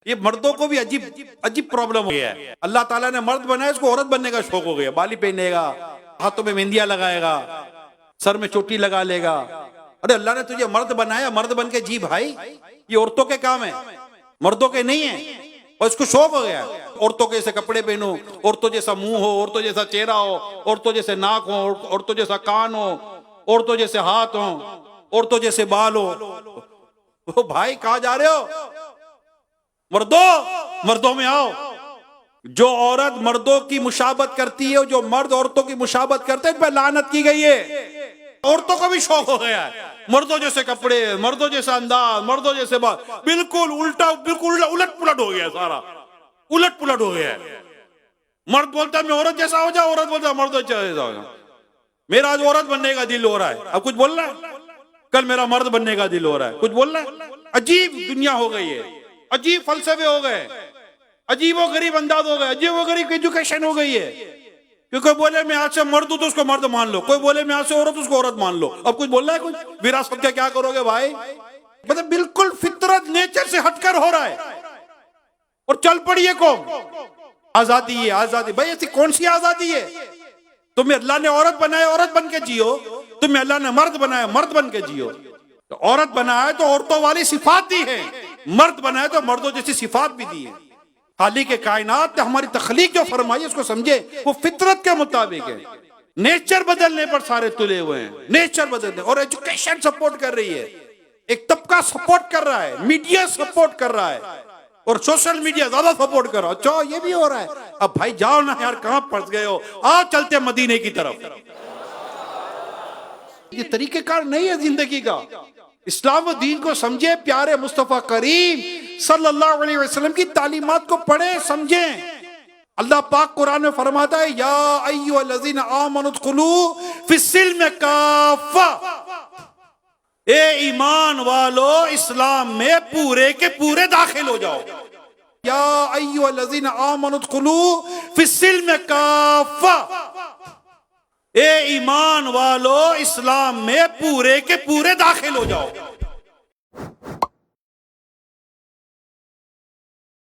یہ مردوں کو بھی عجیب عجیب پرابلم ہو گیا ہے. اللہ تعالیٰ نے مرد بنایا، اس کو عورت بننے کا شوق ہو گیا. بالی پہنے گا، ہاتھوں میں مہندیاں لگائے گا، سر میں چوٹی لگا لے گا. ارے اللہ نے تجھے مرد بنایا، مرد بن کے جی بھائی. یہ عورتوں کے کام ہے، مردوں کے نہیں ہیں. اور اس کو شوق ہو گیا ہے عورتوں کے جیسے کپڑے پہنو، عورتوں جیسا منہ ہو، عورتوں جیسا چہرہ ہو، عورتوں جیسے ناک ہو، عورتوں جیسا کان ہو، عورتوں جیسے ہاتھ ہو، عورتوں جیسے بال ہو. بھائی کہاں جا رہے ہو؟ مردوں میں آؤ. جو عورت مردوں کی مشابہت کرتی ہے، جو مرد عورتوں کی مشابہت کرتے ہیں، ان پہ لعنت کی گئی ہے. عورتوں کو بھی شوق ہو گیا ہے، مردوں جیسے کپڑے، مردوں جیسا انداز، مردوں جیسے بات. بالکل الٹا، بالکل الٹ پلٹ ہو گیا، سارا الٹ پلٹ ہو گیا ہے. مرد بولتا ہے میں عورت جیسا ہو جاؤں، عورت بولتا ہے مرد جیسا ہو جاؤں. میرا آج عورت بننے کا دل ہو رہا ہے، اب کچھ بول رہا ہے. کل میرا مرد بننے کا دل ہو رہا ہے، کچھ بول رہا ہے. عجیب دنیا ہو گئی ہے، عجیب فلسفے ہو گئے، عجیب و غریب انداز ہو گئے، عجیب و غریب ایجوکیشن ہو گئی ہے. کیونکہ بولے میں آج سے مرد ہوں تو اس کو مرد مان لو، کوئی بولے میں آج سے عورت اس کو عورت مان لو. اب کچھ بول رہا ہے، کچھ وراثت کا کیا کرو گے بھائی؟ مطلب بالکل فطرت نیچر سے ہٹ کر ہو رہا ہے. اور چل پڑیے قوم، آزادی ہے آزادی. بھائی ایسی کون سی آزادی ہے؟ تمہیں اللہ نے عورت بنایا، عورت بن کے جیو. تمہیں اللہ نے مرد بنایا، مرد بن کے جیو. عورت بنایا تو عورتوں والی صفات دی ہے، مرد بنایا تو مردوں جیسی صفات بھی دی ہے. خالق کائنات نے ہماری تخلیق جو فرمائی اس کو سمجھے، وہ فطرت کے مطابق ہے. نیچر بدلنے پر سارے تلے ہوئے ہیں، نیچر بدلنے. اور ایجوکیشن سپورٹ کر رہی ہے، ایک طبقہ سپورٹ کر رہا ہے، میڈیا سپورٹ کر رہا ہے، اور سوشل میڈیا زیادہ سپورٹ کر رہا ہے. اچھا یہ بھی ہو رہا ہے. اب بھائی جاؤ نا یار، کہاں پھنس گئے ہو؟ آؤ چلتے مدینے کی طرف. یہ طریقہ کار نہیں ہے زندگی کا. اسلام و دین کو سمجھے، پیارے مصطفیٰ کریم صلی اللہ علیہ وسلم کی تعلیمات کو پڑھیں، سمجھیں. اللہ پاک قرآن میں فرماتا ہے یا ایھا الذین آمنوا ادخلوا فی السلم کافہ. اے ایمان والو، اسلام میں پورے کے پورے داخل ہو جاؤ. یا ایھا الذین آمنوا ادخلوا فی السلم کافہ. اے ایمان والو، اسلام میں پورے کے پورے داخل ہو جاؤ.